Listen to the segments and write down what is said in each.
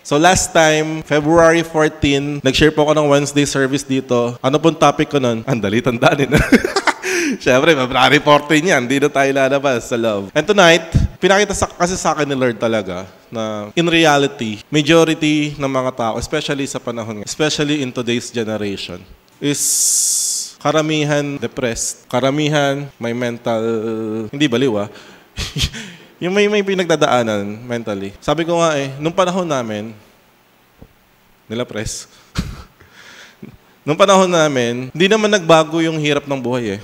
So last time, February 14, nag-share po ako ng Wednesday service dito. Ano pong topic ko nun? Ang dali tandaan. Siyempre, February 14 yan. Hindi na tayo lalabas sa love. And tonight, pinakita kasi sa akin ni Lord talaga na in reality, majority ng mga tao, especially sa panahon, especially in today's generation, is karamihan depressed. Karamihan may mental, hindi baliw yung may pinagdadaanan mentally. Sabi ko nga nung panahon namin, nila press, nung panahon namin, hindi naman nagbago yung hirap ng buhay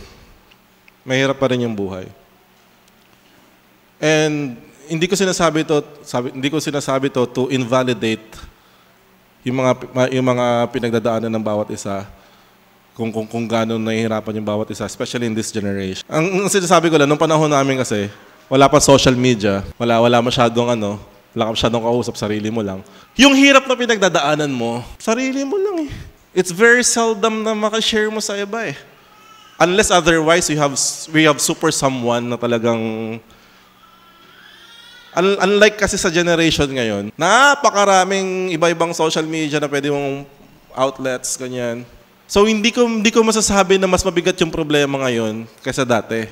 Mahirap pa rin yung buhay. And hindi ko sinasabi to to invalidate yung mga pinagdadaanan ng bawat isa, kung gaano nahihirapan yung bawat isa, especially in this generation. Ang sinasabi ko lang, nung panahon namin kasi, wala pa social media, wala masyadong wala ka masyadong kausap, sarili mo lang. Yung hirap na pinagdadaanan mo, sarili mo lang It's very seldom na makashare mo sa iba Unless otherwise, we have super someone na talagang, unlike kasi sa generation ngayon, napakaraming iba-ibang social media na pwede mong outlets, ganyan. So hindi ko masasabi na mas mabigat yung problema ngayon kaysa dati.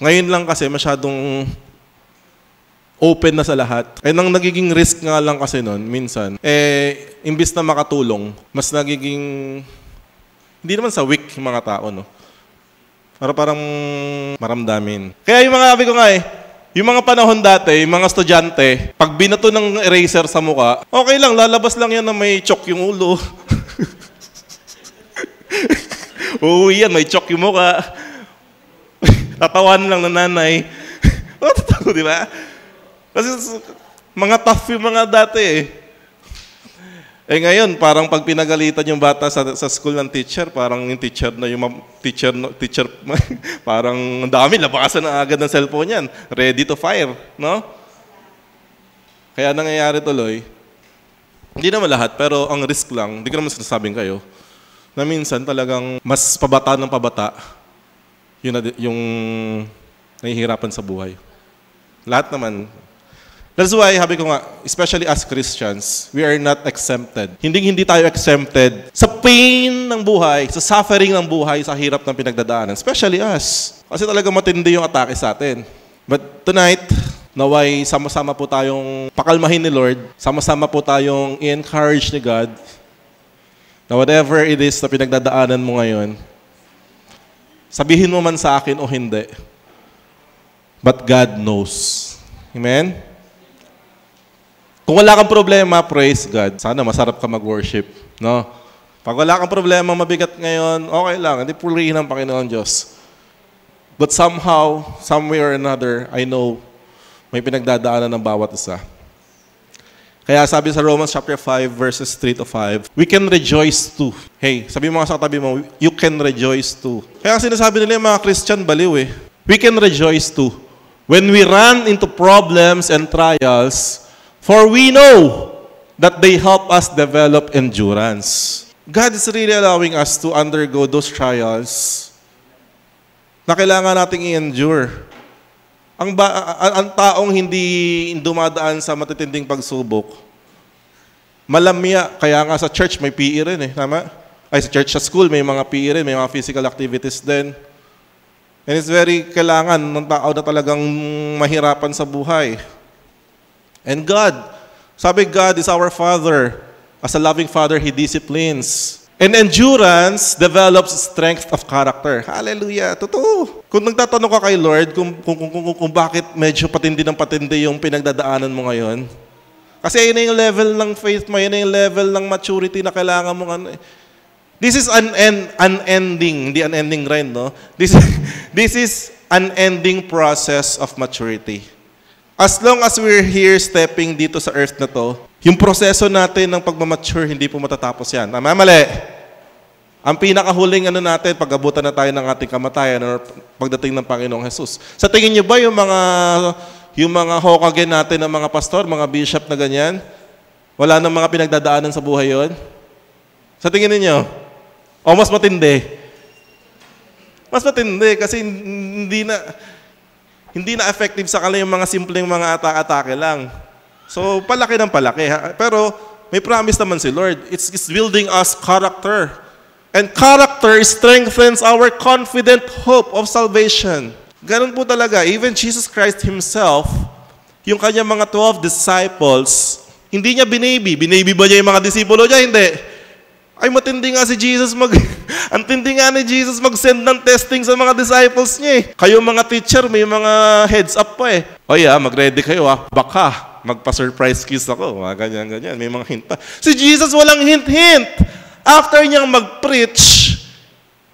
Ngayon lang kasi masyadong open na sa lahat. Ang nagiging risk nga lang kasi nun, minsan, imbis na makatulong, mas nagiging, hindi naman sa weak yung mga tao, no? Parang maramdamin. Kaya yung mga sabi ko nga yung mga panahon dati, yung mga estudyante, pag binato ng eraser sa mukha, okay lang, lalabas lang yan na may chok yung ulo. Uuwi yan, may chok yung mukha. Tatawan lang ng nanay. Totoo, di ba? Kasi mga tough yung mga dati ngayon, parang pag pinagalitan yung bata sa school ng teacher, parang yung teacher parang ang dami, labasan na agad ng cellphone yan. Ready to fire, no? Kaya nangyayari tuloy, hindi naman lahat, pero ang risk lang, hindi ko naman sinasabing kayo, na minsan talagang mas pabata ng pabata, yung nahihirapan sa buhay. Lahat naman. That's why, sabi ko nga, especially as Christians, we are not exempted. Hindi tayo exempted sa pain ng buhay, sa suffering ng buhay, sa hirap ng pinagdadaanan. Especially us. Kasi talaga matindi yung atake sa atin. But tonight, naway sama-sama po tayong pakalmahin ni Lord, sama-sama po tayong i-encourage ni God na whatever it is na pinagdadaanan mo ngayon, sabihin mo man sa akin o hindi, but God knows. Amen? Kung wala kang problema, praise God. Sana masarap ka mag-worship. No? Pag wala kang problema, mabigat ngayon, okay lang. Hindi purihin ang Panginoon Diyos. But somehow, some way or another, I know may pinagdadaanan ng bawat isa. Kaya sabi sa Romans chapter 5, verses 3 to 5, we can rejoice too. Hey, sabi mo nga sa katabi mo, you can rejoice too. Kaya sinasabi nila yung mga Christian, baliw We can rejoice too. When we run into problems and trials, for we know that they help us develop endurance. God is really allowing us to undergo those trials na kailangan nating i-endure. Ang taong hindi dumadaan sa matitinding pagsubok, malamya. Kaya nga sa church may PE rin tama? Sa church, sa school may mga PE rin, may mga physical activities din. And it's very kailangan ng tao na talagang mahirapan sa buhay. And God, sabi God is our Father. As a loving Father, He disciplines. And endurance develops strength of character. Hallelujah. Totoo. Kung nagtatanong ka kay Lord, kung bakit medyo patindi ng patindi yung pinagdadaanan mo ngayon, kasi yun na yung level ng faith mo, yun na yung level ng maturity na kailangan mo. This is unending, hindi unending rin, no? This is unending process of maturity. As long as we're here stepping dito sa earth na to, yung proseso natin ng pagmamature, hindi po matatapos yan. Tama, mali? Ang pinakahuling natin, pag-abutan na tayo ng ating kamatayan or pagdating ng Panginoong Jesus. Sa tingin niyo ba yung mga Hokage natin ng mga pastor, mga bishop na ganyan, wala nang mga pinagdadaanan sa buhay yon? Sa tingin niyo? O mas matindi? Mas matindi kasi hindi na effective sa kanila yung mga simpleng mga atake lang. So, palaki ng palaki. Pero, may promise naman si Lord. It's building us character. And character strengthens our confident hope of salvation. Ganun po talaga. Even Jesus Christ Himself, yung kanyang mga 12 disciples, hindi niya binaby. Binaby ba niya yung mga disipulo niya? Hindi. Ay, matindi nga si Jesus ang tindi nga ni Jesus mag-send ng testing sa mga disciples niya eh. Kayo mga teacher, may mga heads up pa eh. O mag-ready kayo baka magpa-surprise kiss ako. Ganyan. May mga hint pa. Si Jesus walang hint-hint. After niyang mag-preach,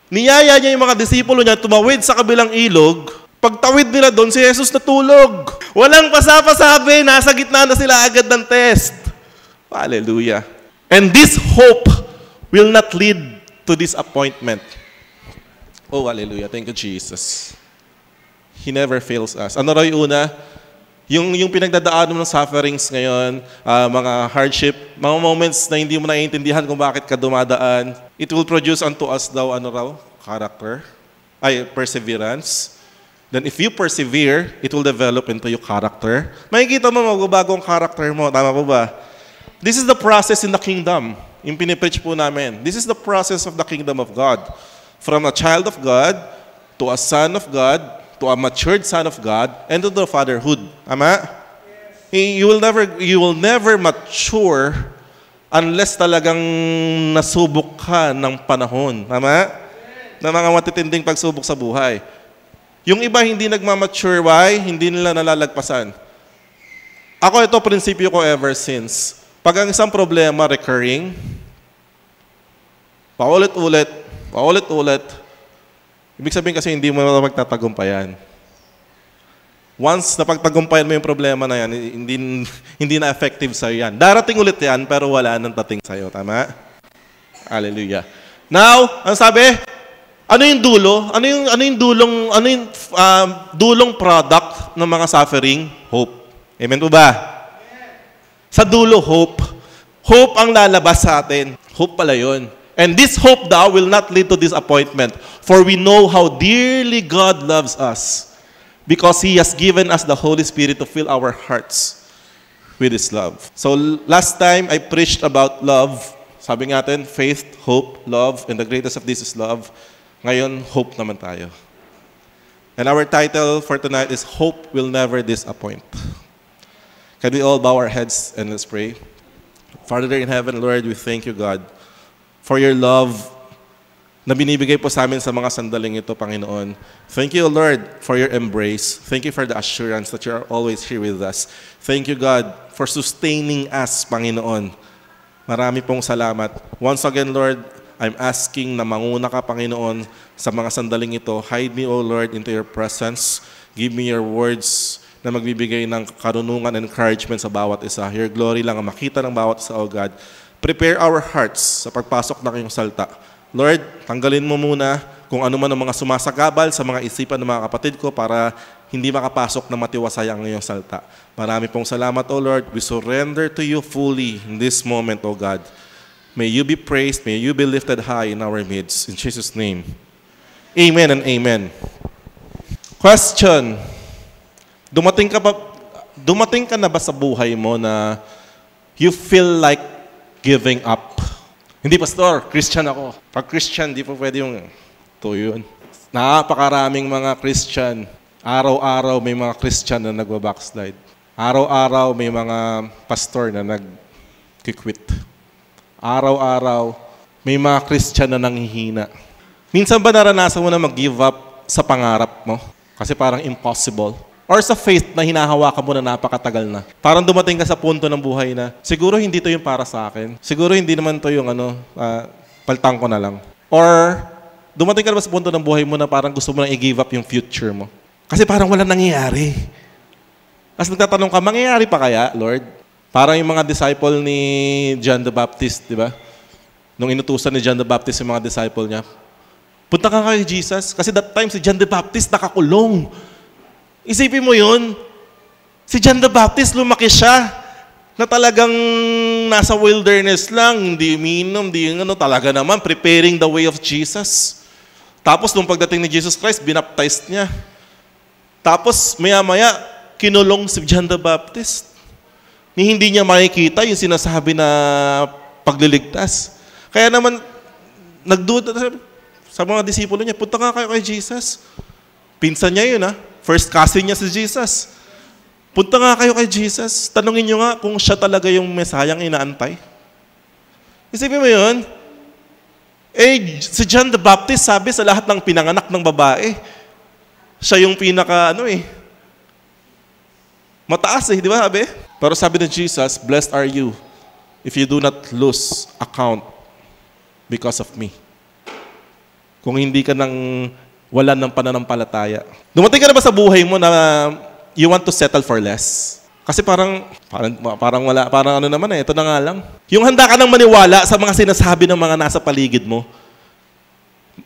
niyaya niya yung mga disipulo niya tumawid sa kabilang ilog. Pagtawid nila doon, si Jesus natulog. Walang pasapasabi, nasa gitna na sila agad ng test. Hallelujah. And this hope will not lead to disappointment. Oh, hallelujah. Thank you, Jesus. He never fails us. Ano raw yung una? Yung pinagdadaanan mo ng sufferings ngayon, mga hardship, mga moments na hindi mo naiintindihan kung bakit ka dumadaan, it will produce unto us daw, character, perseverance. Then if you persevere, it will develop into your character. Makikita mo, magbabago ang character mo. Tama po ba? This is the process in the kingdom. Yung pinipreach po namin. This is the process of the kingdom of God. From a child of God, to a son of God, to a matured son of God, and to the fatherhood. Tama? Yes. You will never mature unless talagang nasubok ka ng panahon. Tama? Yes. Na mga matitinding pagsubok sa buhay. Yung iba hindi nagmamature, why? Hindi nila nalalagpasan. Ako, ito prinsipyo ko ever since. Pag ang isang problema recurring, paulit-ulit, ibig sabihin kasi hindi mo na magtatagumpayan. Once napagtagumpayan mo yung problema na yan, hindi na effective sa'yo yan. Darating ulit yan, pero wala nang dating sa'yo. Tama? Hallelujah. Now, ang sabi, ano yung dulo? Ano yung dulong product ng mga suffering? Hope. Amen po ba? Sa dulo, hope. Hope ang lalabas sa atin. Hope pala yun. And this hope daw will not lead to disappointment. For we know how dearly God loves us. Because He has given us the Holy Spirit to fill our hearts with His love. So last time I preached about love. Sabi natin, faith, hope, love, and the greatest of this is love. Ngayon, hope naman tayo. And our title for tonight is Hope Will Never Disappoint. Can we all bow our heads and let's pray? Father in heaven, Lord, we thank you, God, for your love na binibigay po sa amin sa mga sandaling ito, Panginoon. Thank you, Lord, for your embrace. Thank you for the assurance that you are always here with us. Thank you, God, for sustaining us, Panginoon. Marami pong salamat. Once again, Lord, I'm asking na manguna ka, Panginoon, sa mga sandaling ito. Hide me, O Lord, into your presence. Give me your words na magbibigay ng karunungan and encouragement sa bawat isa. Your glory lang ang makita ng bawat isa, O God. Prepare our hearts sa pagpasok ng iyong salta. Lord, tanggalin mo muna kung ano man ang mga sumasagabal sa mga isipan ng mga kapatid ko para hindi makapasok na matiwasay ang iyong salta. Marami pong salamat, O Lord. We surrender to you fully in this moment, O God. May you be praised, may you be lifted high in our midst. In Jesus' name. Amen and amen. Question. Dumating ka na ba sa buhay mo na you feel like giving up? Hindi, Pastor, Christian ako. Pag Christian, di po pwede yung to yun. Napakaraming mga Christian. Araw-araw may mga Christian na nagwa-backslide. Araw-araw may mga pastor na nag-quit. Araw-araw may mga Christian na nanghihina. Minsan ba naranasan mo na mag-give up sa pangarap mo? Kasi parang impossible. Or sa faith na hinahawakan mo na napakatagal na. Parang dumating ka sa punto ng buhay na, siguro hindi to yung para sa akin. Siguro hindi naman to yung paltang ko na lang. Or dumating ka na sa punto ng buhay mo na parang gusto mo na i-give up yung future mo. Kasi parang wala nangyayari. As nagtatanong ka, mangyayari pa kaya, Lord? Parang yung mga disciple ni John the Baptist, di ba? Nung inutusan ni John the Baptist yung mga disciple niya, punta ka kay Jesus. Kasi that time si John the Baptist nakakulong. Isipin mo yun, si John the Baptist, lumaki siya na talagang nasa wilderness lang, hindi uminom, talaga naman, preparing the way of Jesus. Tapos, nung pagdating ni Jesus Christ, binaptized niya. Tapos, maya-maya, kinulong si John the Baptist. ni hindi niya makikita yung sinasabi na pagliligtas. Kaya naman, nagduda sa mga disipulo niya, punta nga kayo kay Jesus. Pinsan niya yun, First cousin niya si Jesus. Punta nga kayo kay Jesus. Tanungin niyo nga kung siya talaga yung Mesayang inaantay. Isipin mo yun? Si John the Baptist, sabi sa lahat ng pinanganak ng babae, siya yung mataas di ba sabi? Pero sabi ng Jesus, blessed are you if you do not lose account because of me. Kung hindi ka wala ng pananampalataya. Dumating ka na ba sa buhay mo na you want to settle for less? Kasi parang wala, parang ito na nga lang. Yung handa ka nang maniwala sa mga sinasabi ng mga nasa paligid mo.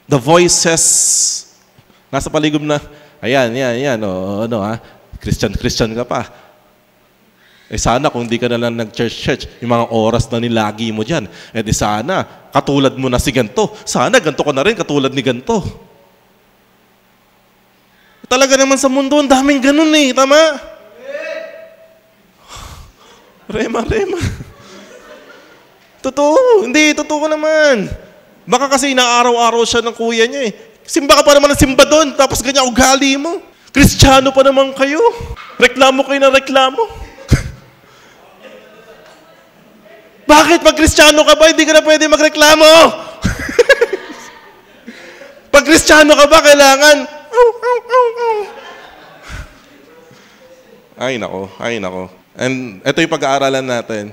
The voices nasa paligid na, ayan, Christian ka pa. Sana kung di ka na lang nag-church, yung mga oras na nilagi mo dyan, di sana, katulad mo na si ganito. Sana ganito ka na rin, katulad ni ganito. Talaga naman sa mundo, ang daming ganun tama? Rema. Totoo naman. Baka kasi inaaraw-araw siya ng kuya niya Simba ka pa naman ng simba doon, tapos ganyan ugali mo. Kristiyano pa naman kayo. Reklamo kayo ng reklamo. Bakit pag Kristiyano ka ba, hindi ka na pwede magreklamo? Pag Kristiyano ka ba, kailangan, Ay nako. And ito yung pag-aaralan natin.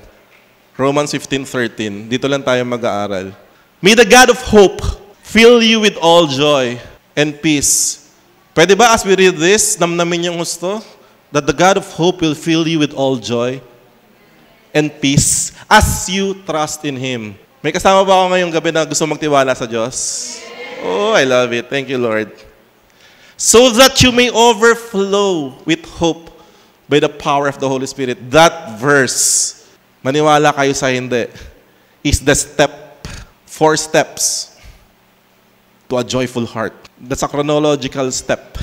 Romans 15:13. Dito lang tayo mag-aaral. May the God of hope fill you with all joy and peace. Pwede ba as we read this, namnamin yung gusto? That the God of hope will fill you with all joy and peace as you trust in Him. May kasama ba ako ngayong gabi na gusto magtiwala sa Diyos? Oh, I love it. Thank you, Lord. So that you may overflow with hope by the power of the Holy Spirit. That verse, maniwala kayo sa hindi, is the 4 steps to a joyful heart. That's a chronological step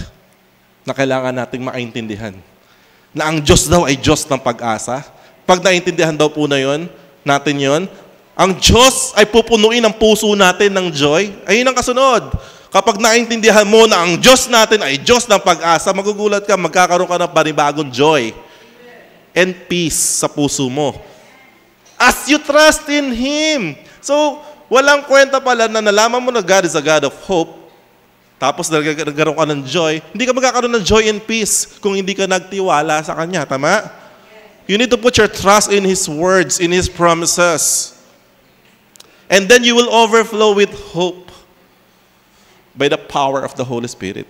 na kailangan nating maintindihan. Na ang Diyos daw ay Diyos ng pag-asa. Pag naintindihan daw po natin yon, ang Diyos ay pupunuin ang puso natin ng joy. Ayun ang kasunod. Kapag naintindihan mo na ang Diyos natin ay Diyos ng pag-asa, magugulat ka, magkakaroon ka ng panibagong joy and peace sa puso mo. As you trust in Him. So, walang kwenta pala na nalaman mo na God is a God of hope, tapos nagkaroon ka ng joy, hindi ka magkakaroon ng joy and peace kung hindi ka nagtiwala sa Kanya. Tama? You need to put your trust in His words, in His promises. And then you will overflow with hope by the power of the Holy Spirit.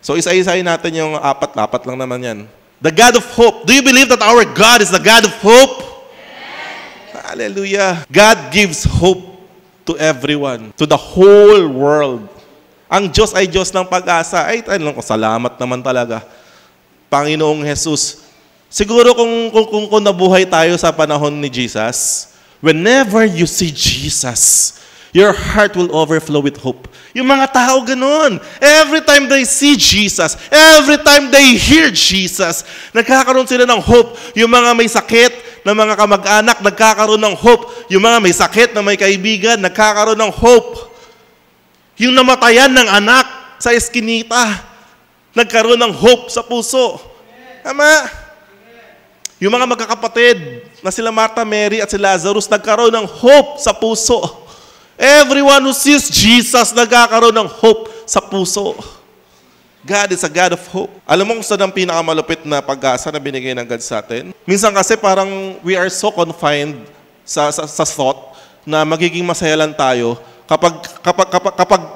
So isa-isahin natin yung apat lang naman yan. The God of hope. Do you believe that our God is the God of hope? Amen. Hallelujah. God gives hope to everyone, to the whole world. Ang Diyos ay Diyos ng pag-asa. Ay, salamat naman talaga. Panginoong Jesus. Siguro kung nabuhay tayo sa panahon ni Jesus, whenever you see Jesus, your heart will overflow with hope. Yung mga tao ganun. Every time they see Jesus, every time they hear Jesus, nagkakaroon sila ng hope. Yung mga may sakit na mga kamag-anak, nagkakaroon ng hope. Yung mga may sakit na may kaibigan, nagkakaroon ng hope. Yung namatayan ng anak sa eskinita, nagkaroon ng hope sa puso. Tama? Yung mga magkakapatid na sila Martha, Mary at si Lazarus, nagkaroon ng hope sa puso. Everyone who sees Jesus, nagkakaroon ng hope sa puso. God is a God of hope. Alam mo kung saan ang pinakamalupit na pag-asa na binigay ng God sa atin? Minsan kasi parang we are so confined sa thought na magiging masaya lang tayo kapag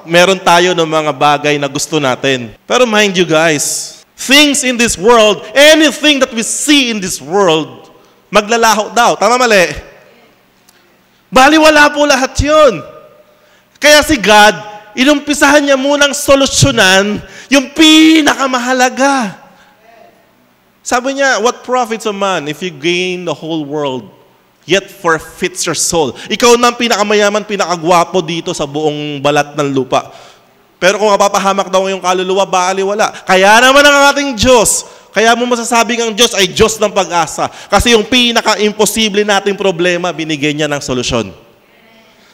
meron tayo ng mga bagay na gusto natin. Pero mind you guys, things in this world, anything that we see in this world, maglalaho daw. Tama mali? Baliwala po lahat yun. Kaya si God, inumpisahan niya munang solusyonan yung pinakamahalaga. Sabi niya, what profits a man if you gain the whole world, yet forfeits your soul? Ikaw na ang pinakamayaman, pinakagwapo dito sa buong balat ng lupa. Pero kung mapapahamak daw yung kaluluwa, baliwala. Kaya naman ang ating Diyos, Kaya mo masasabing ang Diyos ay Diyos ng pag-asa. Kasi yung pinaka-imposible nating problema, binigay niya ng solusyon.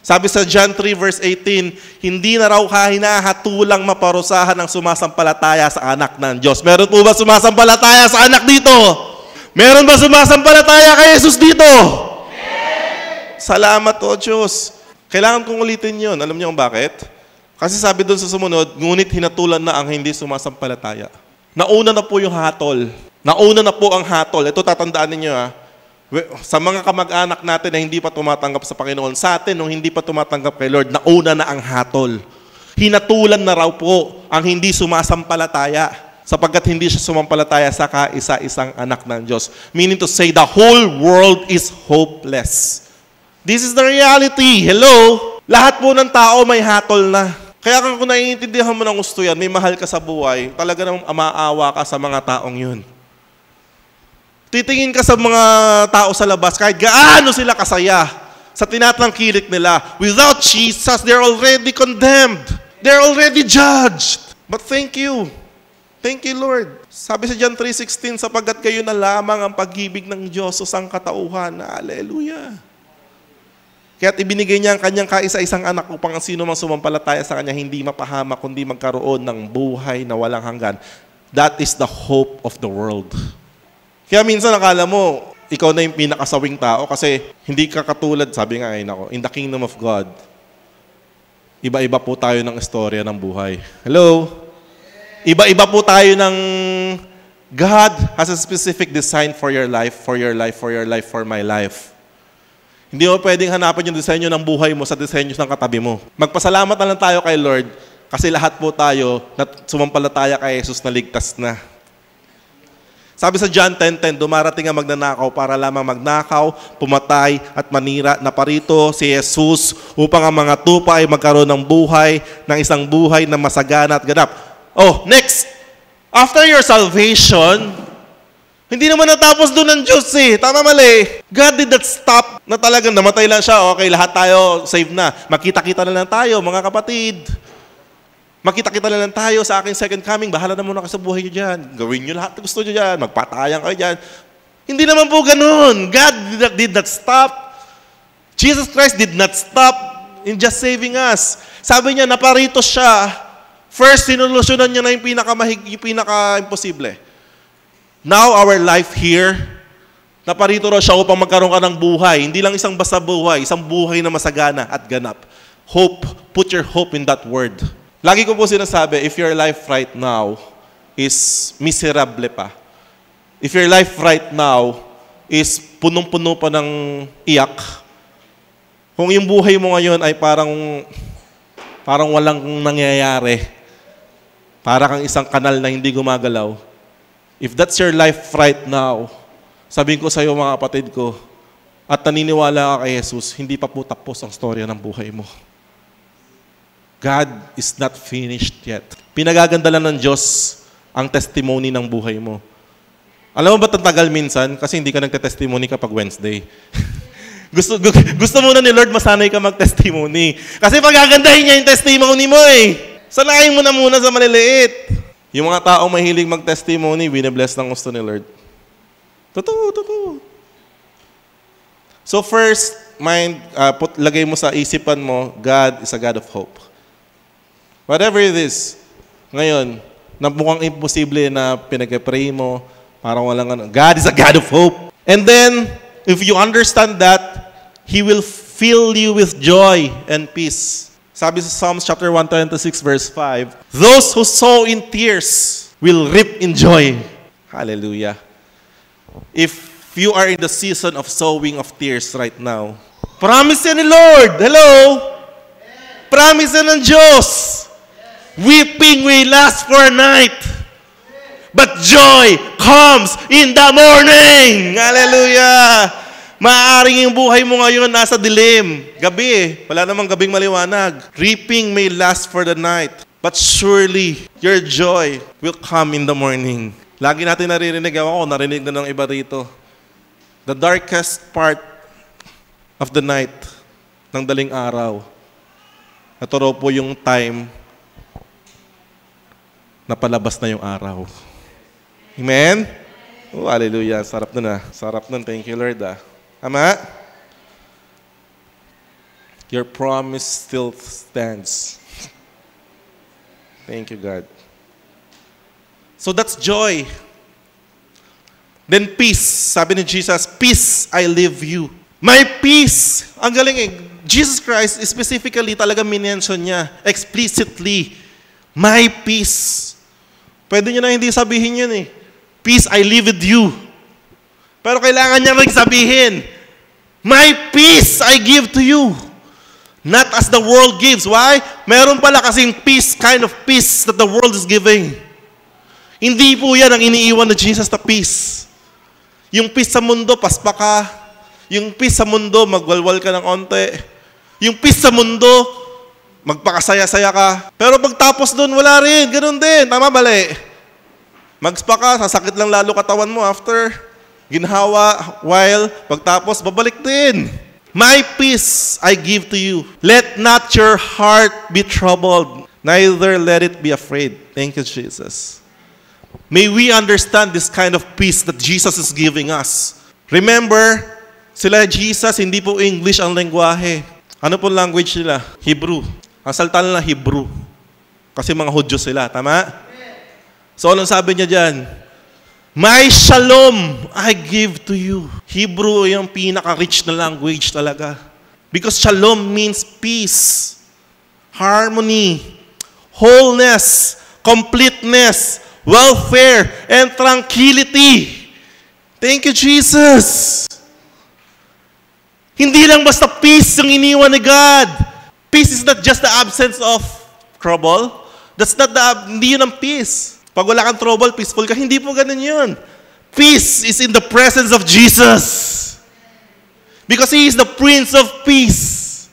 Sabi sa John 3 verse 18, hindi na raw hinahatulang maparusahan ang sumasampalataya sa anak ng Diyos. Meron po ba sumasampalataya sa anak dito? Meron ba sumasampalataya kay Jesus dito? Salamat o Diyos. Kailangan kong ulitin yun. Alam niyo kung bakit? Kasi sabi doon sa sumunod, ngunit hinatulan na ang hindi sumasampalataya. Nauna na po yung hatol. Nauna na po ang hatol. Ito tatandaan ninyo sa mga kamag-anak natin na hindi pa tumatanggap sa Panginoon, sa atin nung hindi pa tumatanggap kay Lord, nauna na ang hatol. Hinatulan na raw po ang hindi sumasampalataya sapagkat hindi siya sumampalataya sa kaisa-isang anak ng Diyos. Meaning to say, the whole world is hopeless. This is the reality. Hello? Lahat po ng tao may hatol na. Kaya kung naiintindihan mo ng gusto yan, may mahal ka sa buhay, talaga namang maawa ka sa mga taong yun. Titingin ka sa mga tao sa labas, kahit gaano sila kasaya sa tinatangkilik nila. Without Jesus, they're already condemned. They're already judged. But thank you. Thank you, Lord. Sabi sa John 3:16, sapagkat kayo na lamang ang pag-ibig ng Diyos sa sangkatauhan. Hallelujah. Kaya't ibinigay niya ang kanyang kaisa-isang anak upang ang sino mang sumampalataya sa kanya hindi mapahamak kundi magkaroon ng buhay na walang hanggan. That is the hope of the world. Kaya minsan akala mo, ikaw na yung pinakasawing tao kasi hindi ka katulad, sabi nga in the kingdom of God. Iba-iba po tayo ng istorya ng buhay. Hello? Iba-iba po tayo ng God has a specific design for your life, for your life, for your life, for my life. Hindi mo pwedeng hanapin yung disenyo ng buhay mo sa disenyo ng katabi mo. Magpasalamat na lang tayo kay Lord kasi lahat po tayo na sumampalataya kay Jesus na ligtas na. Sabi sa John 10:10, dumarating ang magnanakaw para lamang magnakaw, pumatay at manira. Naparito si Jesus upang ang mga tupa ay magkaroon ng buhay, ng isang buhay na masagana at ganap. Oh, next! After your salvation, hindi naman natapos doon ng Diyos Tama mali. God did not stop na talagang namatay lang siya. Okay, lahat tayo saved na. Makita-kita na lang tayo, mga kapatid. Makita-kita na lang tayo sa aking second coming. Bahala na muna kayo sa buhay nyo dyan. Gawin nyo lahat na gusto nyo dyan. Magpatayang kayo dyan. Hindi naman po ganun. God did not stop. Jesus Christ did not stop in just saving us. Sabi niya, naparito siya. First, sinulusyonan niya na yung pinaka-imposible. Now, our life here, naparito raw siya upang magkaroon ka ng buhay. Hindi lang isang basta buhay, isang buhay na masagana at ganap. Hope, put your hope in that word. Lagi ko po sinasabi, if your life right now is miserable pa, if your life right now is punong-puno pa ng iyak, kung yung buhay mo ngayon ay parang walang nangyayari, para kang isang kanal na hindi gumagalaw, if that's your life right now, sabihin ko sa iyo mga kapatid ko, at naniniwala ka kay Jesus, hindi pa po tapos ang storya ng buhay mo. God is not finished yet. Pinagaganda lang ng Diyos ang testimony ng buhay mo. Alam mo ba tatagal minsan? Kasi hindi ka nagte-testimony kapag Wednesday. gusto muna ni Lord masanay ka mag-testimony. Kasi pagagandahin niya yung testimony mo Sanayin mo na muna sa maliliit. Yung mga taong mahilig mag-testimony, bine-bless ng gusto ni Lord. Totoo. So first, lagay mo sa isipan mo, God is a God of hope. Whatever it is, ngayon, na mukhang imposible na pinag-pray mo, parang walang ano. God is a God of hope. And then, if you understand that, He will fill you with joy and peace. Sabi sa Psalms chapter 126 verse 5, those who sow in tears will reap in joy. Hallelujah. If you are in the season of sowing of tears right now, promise yan ni Lord. Hello? Promise yan ng Diyos. Weeping will last for a night, but joy comes in the morning. Hallelujah. Maaaring yung buhay mo ngayon nasa dilim. Gabi wala namang gabing maliwanag. Reaping may last for the night, but surely your joy will come in the morning. Lagi natin naririnig, narinig na ng iba rito. The darkest part of the night, ng daling araw, ito raw po yung time na palabas na yung araw. Amen? Oh, hallelujah. Sarap nun ah. Sarap nun. Thank you, Lord ah. Tama? Your promise still stands. Thank you, God. So that's joy. Then peace. Sabi ni Jesus, peace I leave you. My peace. Ang galing eh. Jesus Christ, specifically talaga minention niya, explicitly, my peace. Pwede niya na hindi sabihin yun eh. Peace I leave with you. Pero kailangan niya rin sabihin, my peace I give to you. Not as the world gives. Why? Meron pala kasing peace, kind of peace that the world is giving. Hindi po yan ang iniiwan na Jesus na peace. Yung peace sa mundo, paspa ka. Yung peace sa mundo, magwalwal ka ng onte. Yung peace sa mundo, magpakasaya-saya ka. Pero pagtapos doon, wala rin. Ganun din. Tama, bali. Magspa ka, sasakit lang lalo katawan mo after. Ginhawa, while, pagtapos, babalik din. My peace I give to you. Let not your heart be troubled, neither let it be afraid. Thank you, Jesus. May we understand this kind of peace that Jesus is giving us. Remember, sila Jesus, hindi po English ang lengguwahe. Ano po language nila? Hebrew. Ang salita nila Hebrew. Kasi mga Hudyo sila, tama? So anong sabi niya dyan? My shalom I give to you. Hebrew yung pinaka-rich na language talaga. Because shalom means peace, harmony, wholeness, completeness, welfare, and tranquility. Thank you, Jesus. Hindi lang basta peace yung iniwan ni God. Peace is not just the absence of trouble. That's not hindi yun ang peace. Pag wala kang trouble, peaceful ka. Hindi po ganun yun. Peace is in the presence of Jesus. Because He is the Prince of Peace.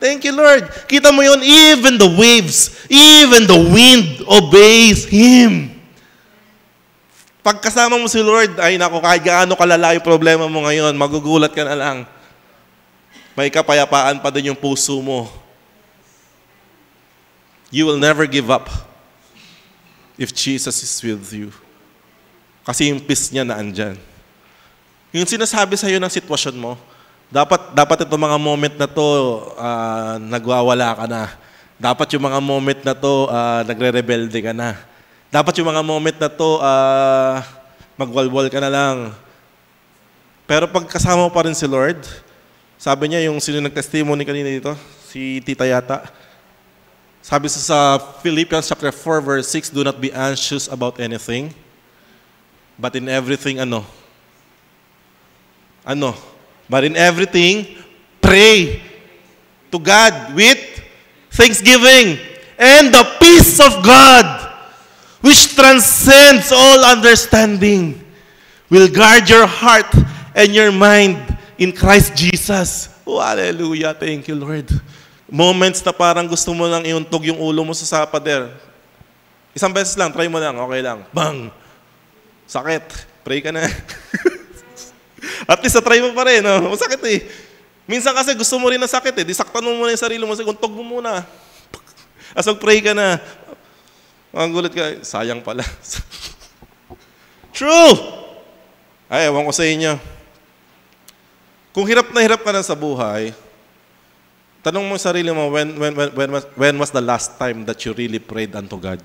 Thank you, Lord. Kita mo yun, even the waves, even the wind obeys Him. Pag kasama mo si Lord, ay nako, kahit gaano kalala yung problema mo ngayon, magugulat ka na lang. May kapayapaan pa din yung puso mo. You will never give up if Jesus is with you. Kasi yung peace niya na andyan. Yung sinasabi sa'yo ng sitwasyon mo, dapat itong mga moment na to, nagwawala ka na. Dapat yung mga moment na to, nagre-rebelde ka na. Dapat yung mga moment na to, magwalwal ka na lang. Pero pag kasama mo pa rin si Lord, sabi niya, yung sino nag-testimony kanina dito, si Tita yata, sabi sa Philippians chapter 4 verse 6, do not be anxious about anything, but in everything, But in everything, pray to God with thanksgiving, and the peace of God, which transcends all understanding, will guard your heart and your mind in Christ Jesus. Oh, hallelujah. Thank you, Lord. Moments na parang gusto mo lang iuntog yung ulo mo sa pader. Isang beses lang, try mo lang, okay lang. Bang! Sakit. Pray ka na. At least, try mo pa rin. No? Masakit eh. Minsan kasi gusto mo rin na sakit eh. Disaktan mo muna yung sarili mo. Untog mo muna. As mag-pray ka na. Ang gulat ka, sayang pala. True! Ay, ewan ko sa inyo. Kung hirap ka na sa buhay, tanong mo sa sarili mo, when was the last time that you really prayed unto God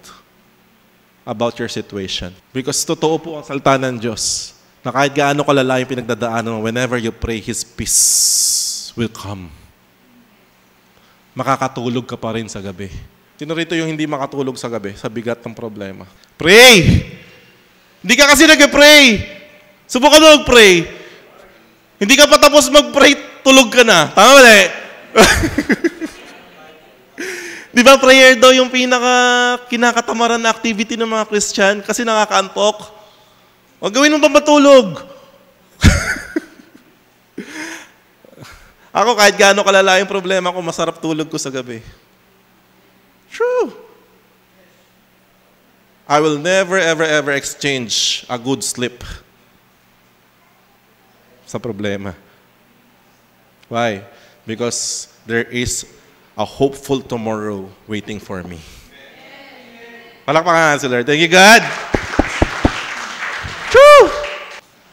about your situation? Because totoo po ang salita ng Diyos na kahit gaano kalala yung pinagdadaanan mo, whenever you pray, His peace will come. Makakatulog ka pa rin sa gabi. Sino rito yung hindi makatulog sa gabi sa bigat ng problema? Pray! Hindi ka kasi nag-pray. Subukan mo mag-pray. Hindi ka pa tapos mag-pray, tulog ka na. Tama ba? Di ba prayer daw yung kinakatamaran na activity ng mga Christian kasi nakakaantok? Huwag gawin mo pa matulog. Ako kahit gaano kalala yung problema ko, masarap tulog ko sa gabi. True. I will never, ever exchange a good sleep sa problema. Why? Because there is a hopeful tomorrow waiting for me. Palakpakan nga si Lord. Thank you, God.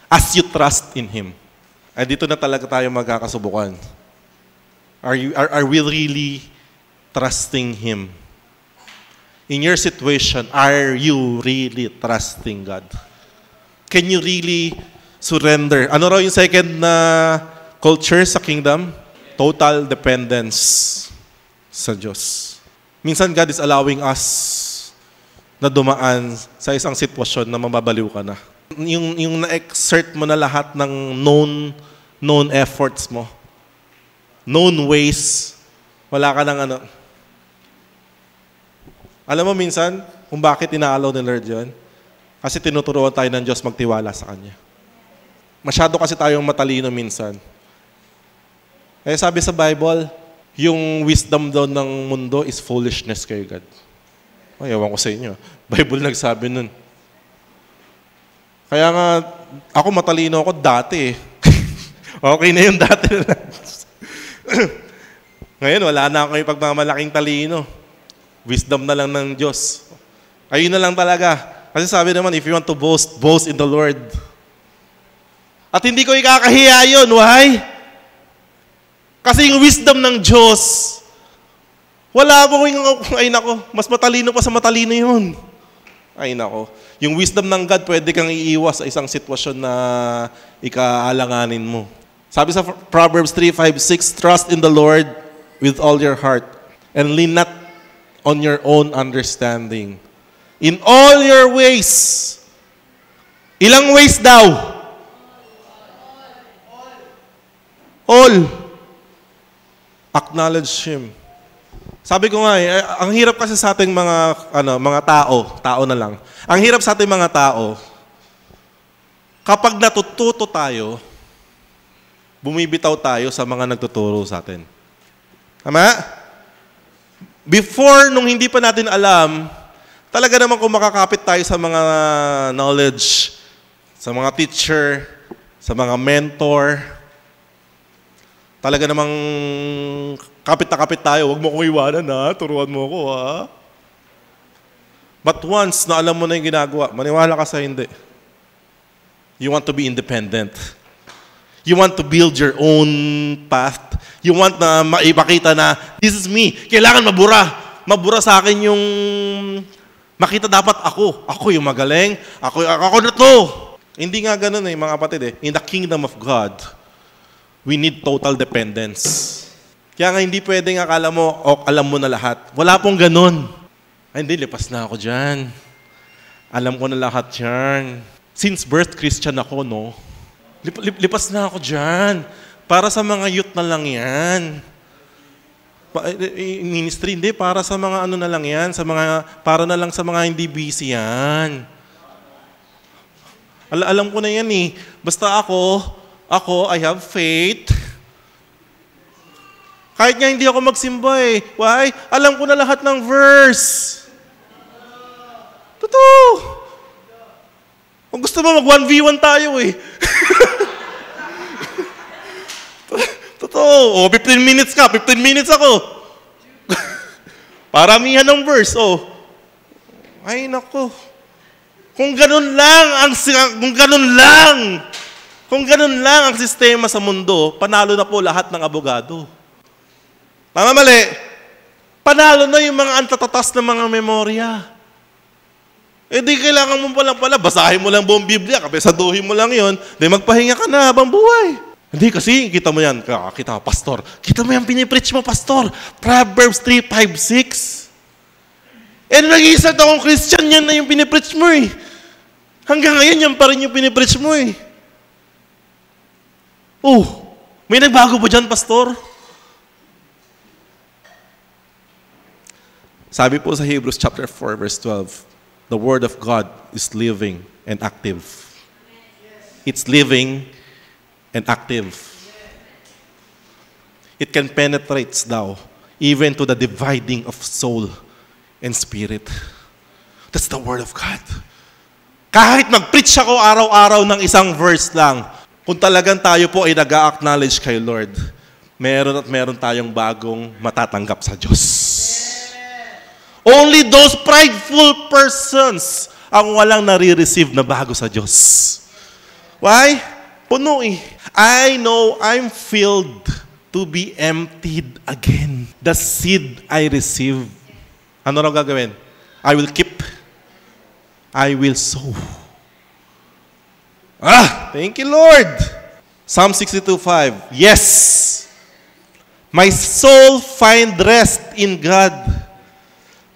as you trust in Him. Ay dito na talaga tayo magkakasubukan. Are we really trusting Him? In your situation, are you really trusting God? Can you really surrender? Ano raw yung second na culture sa kingdom? Total dependence sa Diyos. Minsan God is allowing us na dumaan sa isang sitwasyon na mababaliw ka na. Yung na-exert mo na lahat ng known efforts mo, known ways, wala ka ng ano. Alam mo minsan, kung bakit inaalaw ni Lord yun? Kasi tinuturuan tayo ng Diyos magtiwala sa Kanya. Masyado kasi tayong matalino minsan. Eh sabi sa Bible, yung wisdom daw ng mundo is foolishness kay God. Ay, ewan ko sa inyo. Bible nagsabi nun. Kaya nga, ako matalino ako dati. Okay na yung dati na lang. Ngayon, wala na ako yung pagmamalaking talino. Wisdom na lang ng Diyos. Ayun na lang talaga. Kasi sabi naman, if you want to boast, boast in the Lord. At hindi ko ikakahiya yun. Why? Kasi yung wisdom ng Diyos, wala po yung, ay nako, mas matalino pa sa matalino yun. Ay nako. Yung wisdom ng God, pwede kang iiwas sa isang sitwasyon na ikaalanganin mo. Sabi sa Proverbs 3:5-6, trust in the Lord with all your heart and lean not on your own understanding. In all your ways. Ilang ways daw? All. Acknowledge Him. Sabi ko nga ang hirap kasi sa ating mga tao na lang. Ang hirap sa ating mga tao, kapag natututo tayo, bumibitaw tayo sa mga nagtuturo sa atin. Tama? Before, nung hindi pa natin alam, talaga naman kung makakapit tayo sa mga knowledge, sa mga teacher, sa mga mentor, talaga namang kapit na kapit tayo, huwag mo kong iwanan ha, turuan mo ko ha. But once na alam mo na yung ginagawa, maniwala ka sa hindi. You want to be independent. You want to build your own path. You want na maipakita na, this is me. Kailangan mabura. Mabura sa akin yung makita dapat ako. Ako yung magaling. Ako na to. Hindi nga ganun mga kapatid In the kingdom of God, we need total dependence. Kaya nga hindi pwedeng akala mo, alam mo na lahat. Wala pong ganun. Ay hindi, lipas na ako dyan. Alam ko na lahat yan. Since birth, Christian ako, no? Lipas na ako dyan. Para sa mga youth na lang yan. Ministry, hindi. Para sa mga ano na lang yan. Para na lang sa mga hindi busy yan. Alam ko na yan Basta ako, I have faith. Kahit nga hindi ako magsimba Why? Alam ko na lahat ng verse. Totoo. Kung gusto mo, mag-1v1 tayo Totoo. 15 minutes ka, 15 minutes ako. Paramihan ng verse. Ay, nako. Kung ganun lang ang sistema sa mundo, panalo na po lahat ng abogado. Tama mali. Panalo na yung mga antatatas na mga memorya. Di kailangan mo pala, basahin mo lang buong Biblia, kapesaduhin mo lang yon, di magpahinga ka na habang buhay. Hindi kasi, kita mo yan, pastor. Kita mo yan, pinipreach mo, pastor. Proverbs 3:5-6. Nag-iisang akong Christian, yan na yung pinipreach mo Hanggang ngayon, yan pa rin yung pinipreach mo may nagbago ba dyan, pastor? Sabi po sa Hebrews chapter 4:12, the Word of God is living and active. It's living and active. It can penetrate daw, even to the dividing of soul and spirit. That's the Word of God. Kahit mag-preach ako araw-araw ng isang verse lang, kung talagang tayo po ay nag-a-acknowledge kay Lord, meron tayong bagong matatanggap sa Diyos. Only those prideful persons ang walang nare-receive na bago sa Diyos. Why? Puno eh. I know I'm filled to be emptied again. The seed I receive. Ano raw gagawin? I will keep. I will sow. Thank you, Lord. Psalm 62:5. Yes. My soul find rest in God.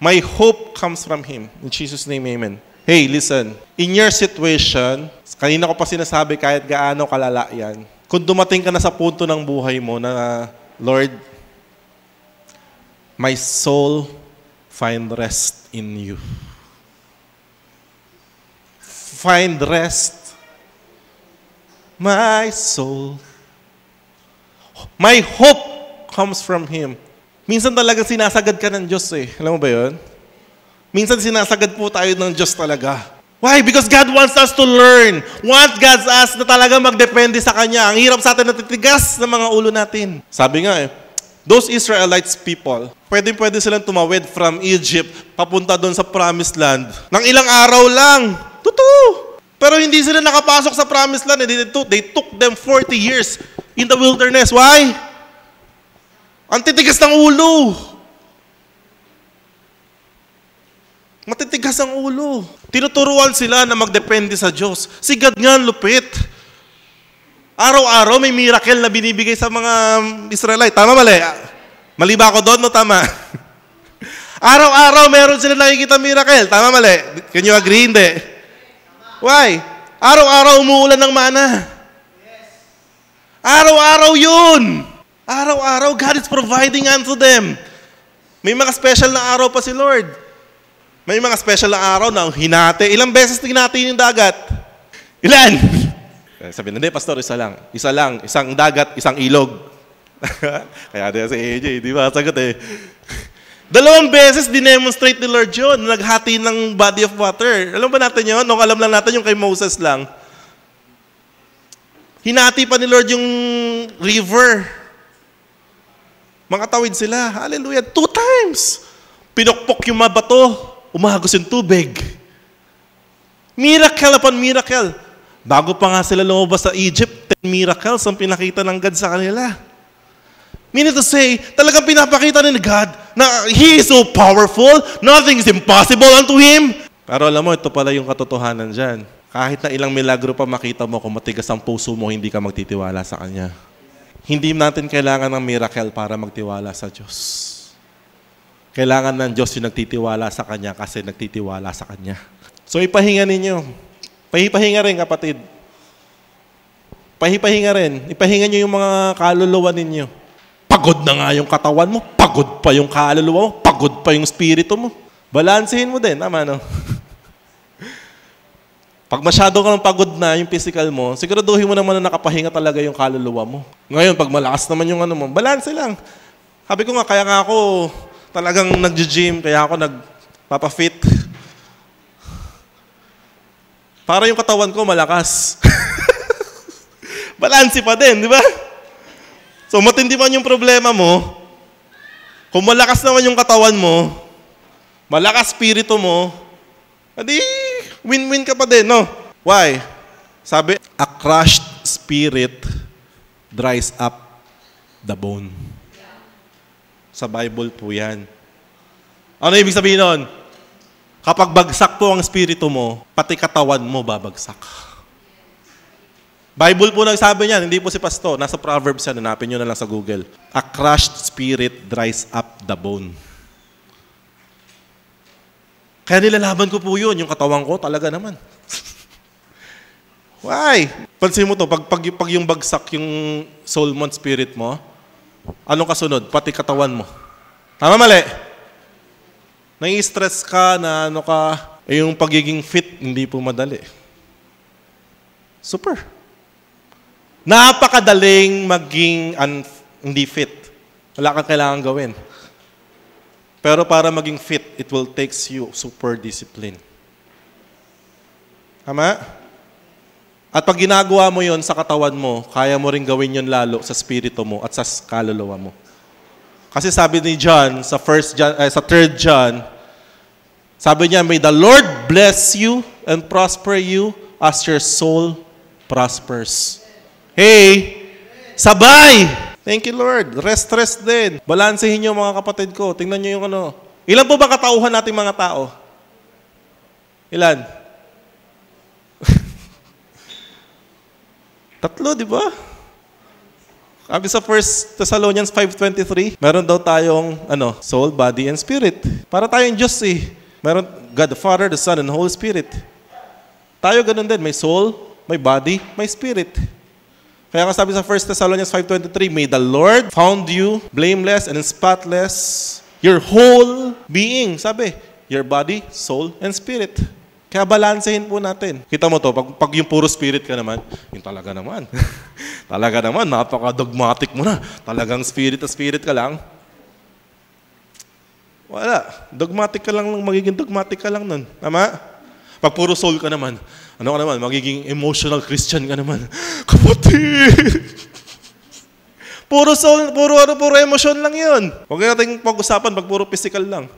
My hope comes from Him. In Jesus' name, amen. Hey, listen. In your situation, kanina ko pa sinasabi kahit gaano kalala yan, kung dumating ka na sa punto ng buhay mo na, Lord, my soul find rest in you. Find rest. My soul. My hope comes from Him. Minsan talaga sinasagad ka ng Diyos eh. Alam mo ba yun? Minsan sinasagad po tayo ng Diyos talaga. Why? Because God wants us to learn. Want God's us na talaga magdepende sa Kanya. Ang hirap sa atin natitigas ng mga ulo natin. Sabi nga those Israelites people, pwede silang tumawid from Egypt papunta doon sa Promised Land ng ilang araw lang. Totoo. Pero hindi sila nakapasok sa Promised Land. They took them 40 years in the wilderness. Why? Ang titigas ng ulo. Matitigas ang ulo. Tinuturuan sila na magdepende sa Diyos. Si God nga lupit. Araw-araw may miracle na binibigay sa mga Israelite. Tama mali? Mali ba ako doon? No, tama. Araw-araw meron sila nakikita miracle. Tama mali? Can you agree? Hindi. Why? Araw-araw umuulan ng mana. Araw-araw yun. Araw-araw, God is providing unto them. May mga special na araw pa si Lord. May mga special na araw na hinati. Ilang beses hinati yung dagat? Ilan? Sabi na, hindi, pastor, isa lang. Isa lang. Isang dagat, isang ilog. Kaya din si AJ, di ba? Sagot eh. 2 beses dinemonstrate ni Lord yun. Naghati ng body of water. Alam ba natin yun? Nung alam lang natin yung kay Moses lang. Hinati pa ni Lord yung river. Mga tawid sila. Hallelujah. 2 times. Pinokpok yung mga bato. Umagos yung tubig. Miracle upon miracle. Bago pa nga sila lumabas sa Egypt, 10 miracles ang pinakita ng God sa kanila. Meaning to say, talagang pinapakita ni God na He is so powerful, nothing is impossible unto Him. Pero alam mo, ito pala yung katotohanan dyan. Kahit na ilang milagro pa makita mo, kung matigas ang puso mo, hindi ka magtitiwala sa Kanya. Hindi natin kailangan ng miracle para magtiwala sa Diyos. Kailangan ng Diyos yung nagtitiwala sa Kanya kasi nagtitiwala sa Kanya. So ipahinga ninyo. Pahipahinga rin, kapatid. Pahipahinga rin. Ipahinga nyo yung mga kaluluwa ninyo. Pagod na nga yung katawan mo. Pagod pa yung kaluluwa mo. Pagod pa yung spirito mo. Balansehin mo din. Tama, no? Pag masyado kang pagod na yung physical mo, siguraduhin mo naman na nakapahinga talaga yung kaluluwa mo. Ngayon, pag malakas naman yung ano mo, balance lang. Sabi ko nga, kaya nga ako talagang nag-gym, kaya ako nagpapafit. Para yung katawan ko malakas. Balance pa din, di ba? So, matindi man yung problema mo, kung malakas naman yung katawan mo, malakas spirito mo, adi, win-win ka pa din, no? Why? Sabi, a crushed spirit dries up the bone. Sa Bible po yan. Ano ibig sabihin nun? Kapag bagsak po ang spirito mo, pati katawan mo babagsak. Bible po nagsabi niyan, hindi po si pastor. Nasa Proverbs yan, hanapin nyo na lang sa Google. A crushed spirit dries up the bone. Kaya nilalaban ko po yun, yung katawan ko, talaga naman. Why? Pansin mo to, pag yung bagsak yung soul mo, spirit mo, anong kasunod? Pati katawan mo. Tama mali? Nai-stress ka na ano ka, yung pagiging fit, hindi po madali. Super. Napakadaling maging hindi fit. Wala kang kailangan gawin. Pero para maging fit, it will takes you super discipline. Tama? At pag ginagawa mo yon sa katawan mo, kaya mo rin gawin yon lalo sa spirito mo at sa kaluluwa mo. Kasi sabi ni John, sa 3 John, sabi niya, may the Lord bless you and prosper you as your soul prospers. Hey! Sabay! Thank you, Lord. Rest din. Balansehin niyo mga kapatid ko. Tingnan niyo yung ano. Ilan po ba katauhan nating mga tao? Ilan? 3, di ba? Sabi sa 1 Thessalonians 5:23, meron daw tayong soul, body, and spirit. Para tayong Diyos eh. Meron God the Father, the Son, and the Holy Spirit. Tayo ganun din. May soul, may body, may spirit. Kaya nga sabi sa 1 Thessalonians 5:23, may the Lord found you blameless and spotless, your whole being. Sabi, your body, soul, and spirit. Kaya balansehin po natin. Kita mo to, pag yung puro spirit ka naman, yung talaga naman. Talaga naman, napaka-dogmatic mo na. Talagang spirit ka lang. Wala. Dogmatic ka lang, magiging dogmatic ka lang nun. Tama? Pag puro soul ka naman, ano ka naman, magiging emotional Christian ka naman. Kapatid! Puro soul, puro emotion lang yun. Huwag natin pag-usapan pag puro physical lang.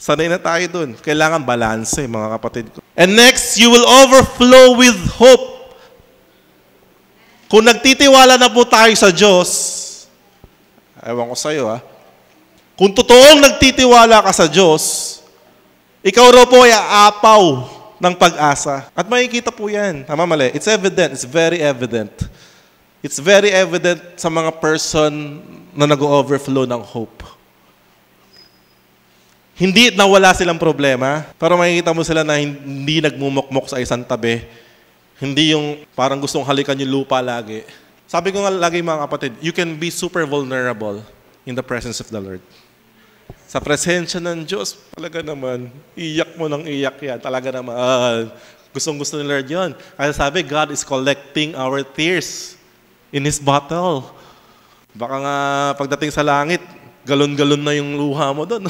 Sanay na tayo dun. Kailangan balance, mga kapatid ko. And next, you will overflow with hope. Kung nagtitiwala na po tayo sa Diyos, ewan ko sa'yo kung totoong nagtitiwala ka sa Diyos, ikaw raw po ay aapaw ng pag-asa. At makikita po yan. Tama, mali. It's evident. It's very evident. It's very evident sa mga person na nag-overflow ng hope. Hindi nawala silang problema, pero makikita mo sila na hindi nagmumukmok sa isang tabi. Hindi yung parang gustong halikan yung lupa lagi. Sabi ko nga lagi mga kapatid, you can be super vulnerable in the presence of the Lord. Sa presensya ng Diyos, talaga naman, iyak mo ng iyak yan. Talaga naman, gustong-gusto ni Lord yun. Kaya sabi, God is collecting our tears in His bottle. Baka nga pagdating sa langit, galon-galon na yung luha mo doon.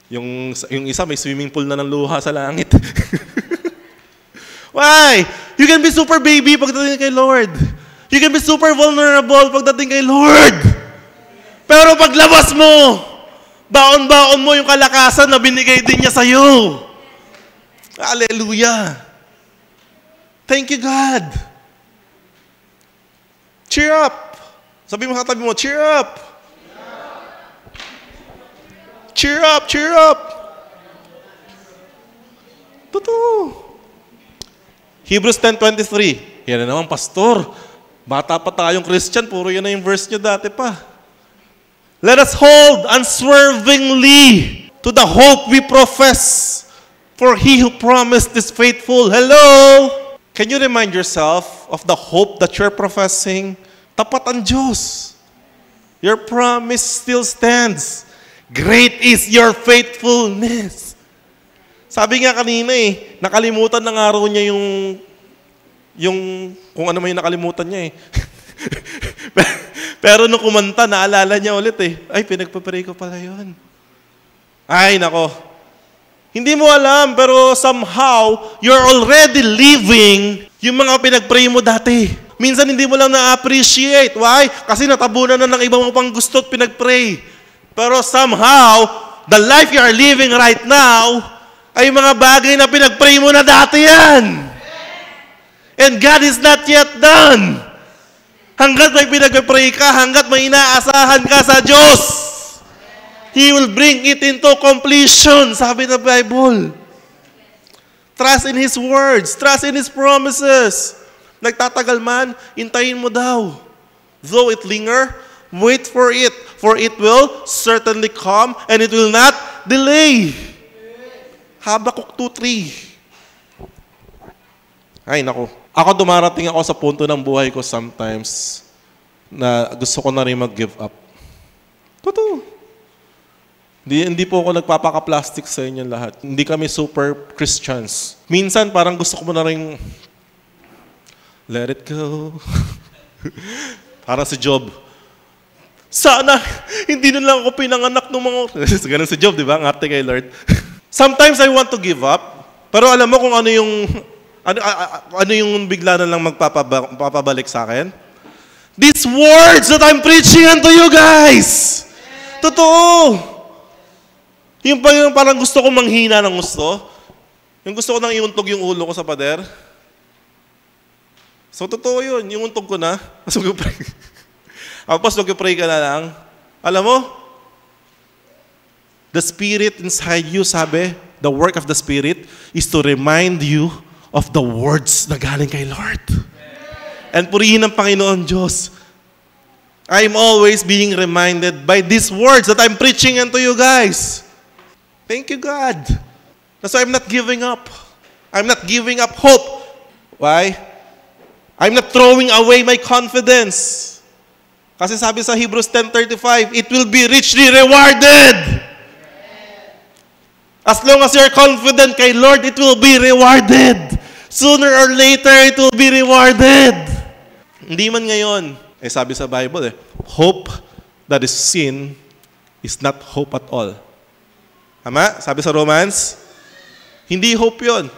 Yung isa, may swimming pool na ng luha sa langit. Why? You can be super baby pagdating kay Lord. You can be super vulnerable pagdating kay Lord. Pero paglabas mo, baon-baon mo yung kalakasan na binigay din niya sa'yo. Hallelujah. Thank you, God. Cheer up. Sabi mo sa tabi mo, cheer up. Cheer up, cheer up. Totoo. Hebrews 10:23. Yan na naman, pastor. Bata pa tayong Christian, puro yan na yung verse nyo dati pa. Let us hold unswervingly to the hope we profess, for He who promised is faithful. Hello? Can you remind yourself of the hope that you're professing? Tapat ang Diyos. Your promise still stands. Great is your faithfulness. Sabi nga kanina nakalimutan na nga raw niya yung kung ano man yung nakalimutan niya Pero nung kumanta, naalala niya ulit Ay, pinagpapray ko pala yun. Ay, nako. Hindi mo alam, pero somehow, you're already living yung mga pinagpray mo dati. Minsan hindi mo lang na-appreciate. Why? Kasi natabunan na ng ibang pang gusto at pinagpray. Pero somehow, the life you are living right now, ay mga bagay na pinagpray mo na dati yan. And God is not yet done. Hanggat may pinagpray ka, hanggat may inaasahan ka sa Diyos, He will bring it into completion, sabi ng Bible. Trust in His words, trust in His promises. Nagtatagal man, hintayin mo daw. Though it linger, wait for it will certainly come, and it will not delay. Habakuk 2:3. Ay, naku. Ako dumarating ako sa punto ng buhay ko sometimes na gusto ko na rin mag-give up. Totoo. Hindi po ako nagpapaka-plastic sa inyo lahat. Hindi kami super Christians. Minsan parang gusto ko na rin let it go. Para si Job. Sana hindi na lang ako pinanganak ng mga... Ganun si Job, di ba? Ang arte kay Lord. Sometimes I want to give up. Pero alam mo kung ano yung bigla na lang magpapabalik sa akin? These words that I'm preaching unto you guys. Totoo. Yung parang gusto ko manghina ng gusto. Yung gusto ko nang iuntog yung ulo ko sa pader. So, totoo yun. Yung untog ko na. Tapos mag-pray. Tapos mag-pray ka na lang. Alam mo, the Spirit inside you, sabi, the work of the Spirit is to remind you of the words na galing kay Lord. And purihin ng Panginoon Diyos. I'm always being reminded by these words that I'm preaching unto you guys. Thank you, God. That's why I'm not giving up. I'm not giving up hope. Why? I'm not throwing away my confidence. Kasi sabi sa Hebrews 10:35, it will be richly rewarded. As long as you're confident kay Lord, it will be rewarded. Sooner or later, it will be rewarded. Hindi man ngayon. Sabi sa Bible, hope that is seen is not hope at all. Tama? Sabi sa Romans, hindi hope yun.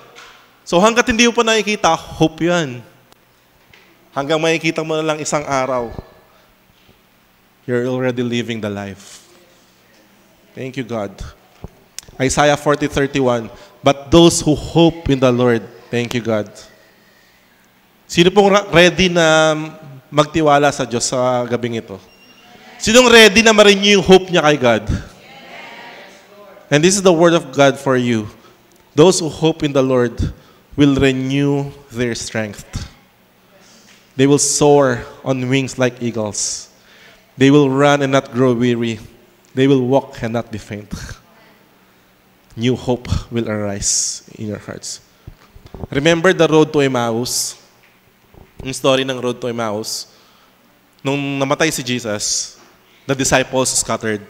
So hanggat hindi mo pa nakikita, hope yun. Hanggang makikita mo na lang isang araw, you're already living the life. Thank you, God. Isaiah 40:31, but those who hope in the Lord, thank you, God. Sino pong ready na magtiwala sa Diyos sa gabing ito? Sinong ready na ma-renew yung hope niya kay God? And this is the word of God for you. Those who hope in the Lord will renew their strength. They will soar on wings like eagles. They will run and not grow weary. They will walk and not be faint. New hope will arise in your hearts. Remember the road to Emmaus? Yung story ng road to Emmaus. Nung namatay si Jesus, the disciples scattered.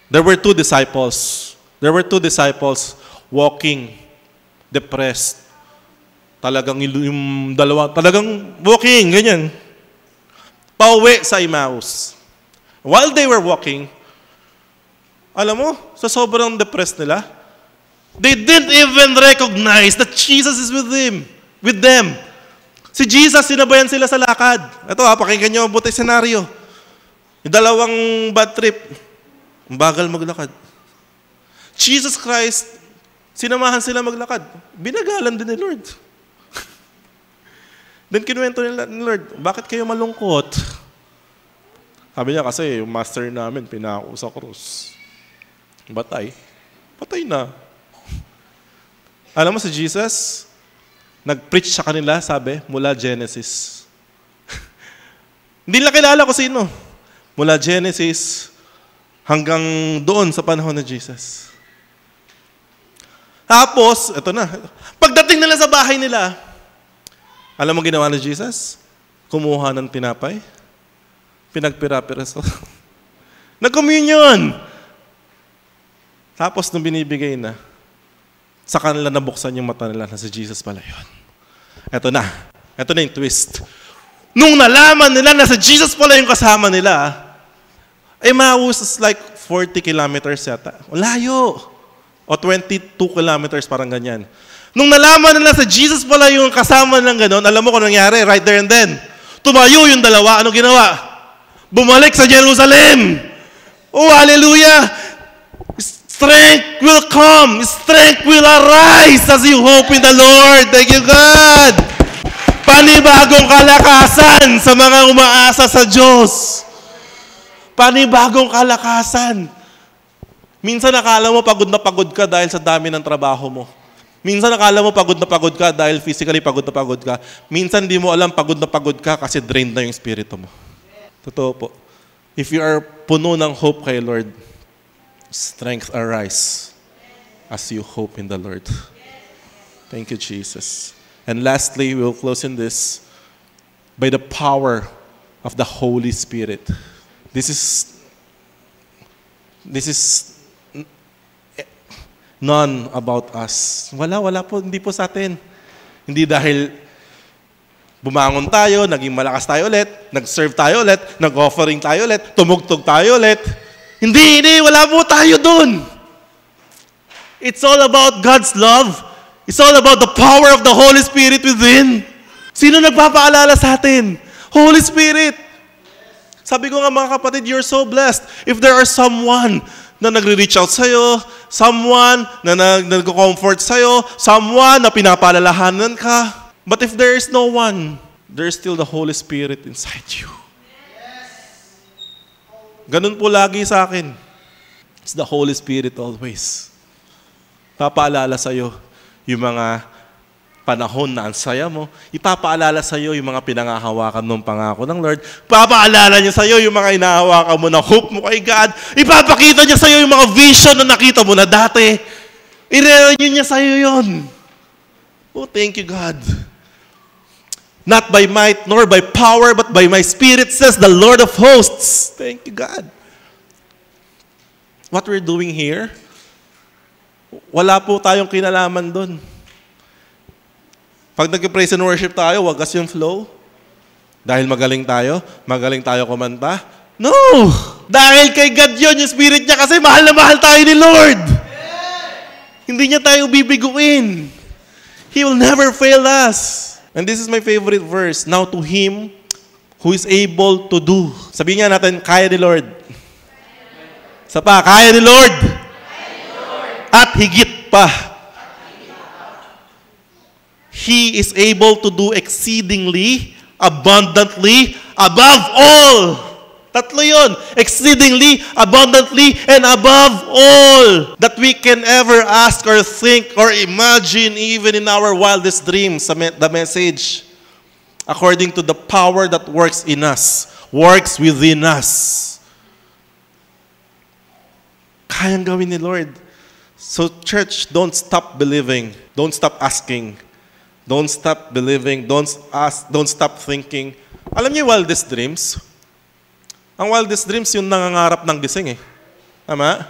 There were two disciples. There were two disciples walking, depressed. Talagang yung dalawa, talagang walking, ganyan. Pauwi sa Emmaus. While they were walking, alam mo, sa sobrang depressed nila, they didn't even recognize that Jesus is with them. Si Jesus, sinabayan sila sa lakad. Ito pakinggan nyo ang buti senaryo. Yung dalawang bad trip, ang bagal maglakad. Jesus Christ, sinamahan sila maglakad. Binagalan din ni Lord. Then kinuwento nila ni Lord, bakit kayo malungkot? Sabi niya kasi, yung master namin, pinako sa krus. Batay. Patay na. Alam mo si Jesus, nag-preach sa kanila, sabi, mula Genesis. Hindi nila kilala ko sino. Mula Genesis hanggang doon sa panahon ni Jesus. Tapos, ito na. Pagdating nila sa bahay nila, alam mo ginawa ni Jesus? Kumuha ng tinapay, pinagpira-piraso. Nag-communion! Tapos nung binibigay na, sa kanila nabuksan yung mata nila na si Jesus pala yun. Ito na yung twist. Nung nalaman nila na si Jesus pala yung kasama nila, Emmaus is like 40 kilometers yata. Layo. O 22 kilometers, parang ganyan. Nung nalaman nila sa Jesus pala yung kasama ng gano'n, alam mo kung nangyari, right there and then. Tumayo yung dalawa, ano ginawa? Bumalik sa Jerusalem. Oh, hallelujah! Strength will come. Strength will arise as you hope in the Lord. Thank you, God. Panibagong kalakasan sa mga umaasa sa Diyos. Panibagong kalakasan. Minsan nakala mo pagod na pagod ka dahil sa dami ng trabaho mo. Minsan nakala mo pagod na pagod ka dahil physically pagod na pagod ka. Minsan di mo alam pagod na pagod ka kasi drained na yung espiritu mo. Totoo po. If you are puno ng hope kay Lord, strength arise as you hope in the Lord. Thank you, Jesus. And lastly, we will close in this by the power of the Holy Spirit. This is none about us. Wala po, hindi po sa atin. Hindi dahil bumangon tayo, naging malakas tayo ulit, nag-serve tayo ulit, nag-offering tayo ulit, tumugtog tayo ulit. Hindi, wala po tayo dun. It's all about God's love. It's all about the power of the Holy Spirit within. Sino nagpapaalala sa atin? Holy Spirit. Sabi ko nga mga kapatid, you're so blessed if there are someone na nagre-reach out sa'yo, someone na nag-comfort sa'yo, someone na pinapaalalahanan ka. But if there is no one, there is still the Holy Spirit inside you. Ganun po lagi sa akin. It's the Holy Spirit always. Papaalala sa'yo yung mga panahon na ang saya mo. Ipapaalala sa'yo yung mga pinangahawakan ng pangako ng Lord. Papaalala niya sa'yo yung mga inahawakan mo na hope mo kay God. Ipapakita niya sa'yo yung mga vision na nakita mo na dati. I-renew niya sa'yo yun. Oh, thank you, God. Not by might nor by power, but by my Spirit, says the Lord of hosts. Thank you, God. What we're doing here, wala po tayong kinalaman doon. Pag nag-praise and worship tayo, wagas yung flow. Dahil magaling tayo kumanta. No! Dahil kay God yun, yung Spirit niya, kasi mahal na mahal tayo ni Lord. Hindi niya tayo bibiguin. He will never fail us. And this is my favorite verse. Now to Him who is able to do. Sabihin nga natin, kaya ni Lord. Kaya ni Lord. At higit pa. He is able to do exceedingly, abundantly, above all. Tatlo yun. Exceedingly, abundantly, and above all that we can ever ask or think or imagine even in our wildest dreams. The message, according to the power that works in us, works within us. Kayang gawin ni Lord. So church, don't stop believing. Don't stop asking. Don't stop believing. Don't stop thinking. Alam niyo yung wildest dreams? Ang wildest dreams yung nangangarap ng gising eh. Tama?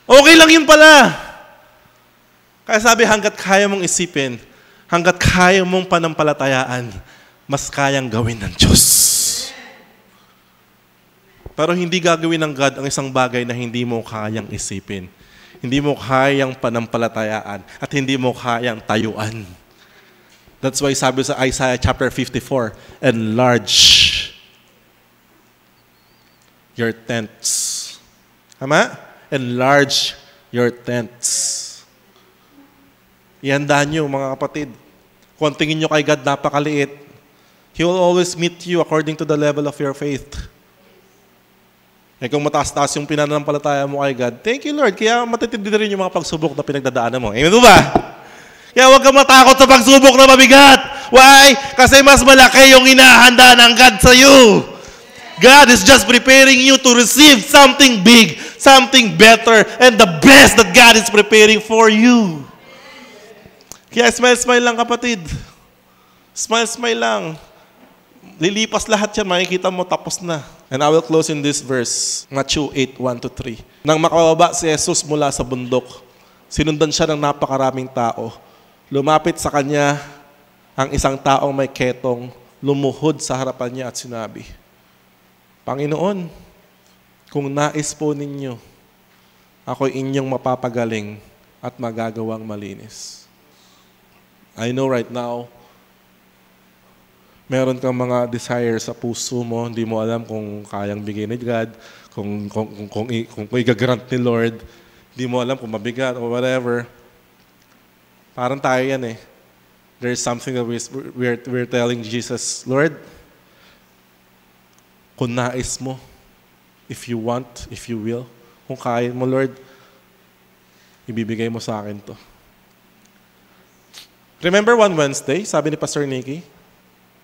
Okay lang yun pala. Kaya sabi, hanggat kaya mong isipin, hanggat kaya mong panampalatayaan, mas kayang gawin ng Diyos. Pero hindi gagawin ng God ang isang bagay na hindi mo kayang isipin. Hindi mo kayang panampalatayaan at hindi mo kayang tayuan. That's why sabi sa Isaiah chapter 54, enlarge your tents. Tama? Enlarge your tents. Ihanda nyo, mga kapatid. Kung tingin nyo kay God napakaliit, He will always meet you according to the level of your faith. Eh kung mataas-taas yung pinanampalataya mo kay God, thank you Lord, kaya matitindi rin yung mga pagsubok na pinagdadaanan mo. Amen ba? Kaya huwag kang matakot sa pagsubok na mabigat. Why? Kasi mas malaki yung inahanda ng God sa iyo. God is just preparing you to receive something big, something better, and the best that God is preparing for you. Kaya smile lang kapatid. Smile lang. Lilipas lahat yan, makikita mo tapos na. And I will close in this verse, Matthew 8:1-3. Nang makababa si Jesus mula sa bundok, sinundan siya ng napakaraming tao. Lumapit sa kanya ang isang taong may ketong, lumuhod sa harapan niya at sinabi, Panginoon, kung nais po ninyo, ako'y inyong mapapagaling at magagawang malinis. I know right now, meron kang mga desire sa puso mo, hindi mo alam kung kayang bigay ni God, kung i-grant ni Lord, hindi mo alam kung mabigat or whatever. Parang tayo yan eh. There's something that we're telling Jesus, Lord, kung nais mo, if you want, if you will, kung kaya mo, Lord, ibibigay mo sa akin to. Remember one Wednesday, sabi ni Pastor Nicky,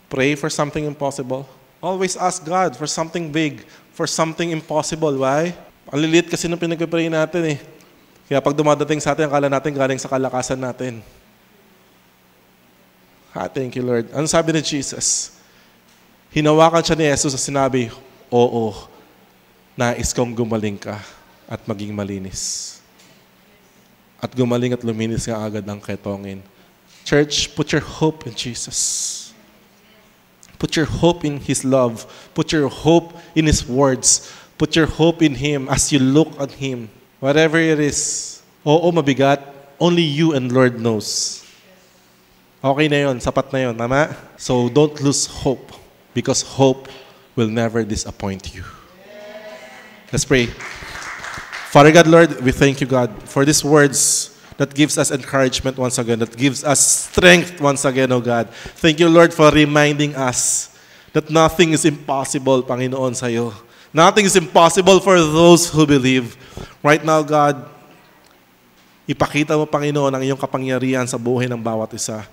pray for something impossible. Always ask God for something big, for something impossible. Why? Ang lilit kasi nung pinag-pray natin eh. Kaya pag dumadating sa atin, akala natin galing sa kalakasan natin. Thank you, Lord. Ano sabi ni Jesus? Hinawakan siya ni Jesus at sinabi, oo, nais kong gumaling ka at maging malinis. At gumaling at luminis nga agad ang ketongin. Church, put your hope in Jesus. Put your hope in His love. Put your hope in His words. Put your hope in Him as you look at Him. Whatever it is, oo, mabigat, only you and Lord knows. Okay na yun, sapat na yun, tama? So don't lose hope because hope will never disappoint you. Let's pray. Father God, Lord, we thank you, God, for these words that gives us encouragement once again, that gives us strength once again, oh God. Thank you, Lord, for reminding us that nothing is impossible, Panginoon, sa iyo. Nothing is impossible for those who believe. Right now, God, ipakita mo, Panginoon, ang iyong kapangyarihan sa buhay ng bawat isa,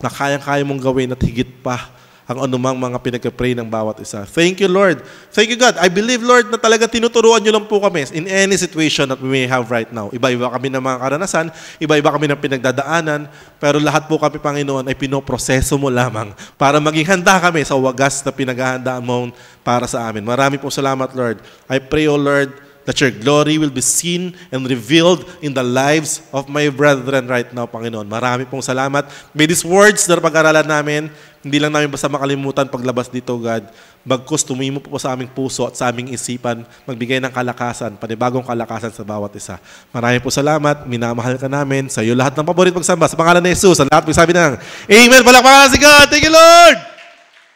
na kayang-kaya mong gawin at higit pa ang anumang mga pinag-pray ng bawat isa. Thank you, Lord. Thank you, God. I believe, Lord, na talaga tinuturuan niyo lang po kami in any situation that we may have right now. Iba-iba kami ng mga karanasan, iba-iba kami ng pinagdadaanan, pero lahat po kami, Panginoon, ay pinoproseso mo lamang para maging handa kami sa wagas na pinaghahandaan mo para sa amin. Marami po salamat, Lord. I pray, O Lord, that your glory will be seen and revealed in the lives of my brethren right now, Panginoon. Marami pong salamat. May these words na pag-aralan namin, hindi lang namin basta makalimutan paglabas dito, God. Bagkus tumimo po sa aming puso at sa aming isipan, magbigay ng kalakasan, panibagong kalakasan sa bawat isa. Marami po salamat, minamahal ka namin. Sa iyo lahat ng paborit magsamba. Sa pangalan ni Jesus, ang lahat magsabi ng Amen. Palakpakan si God. Thank you, Lord.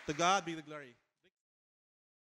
To God be the glory.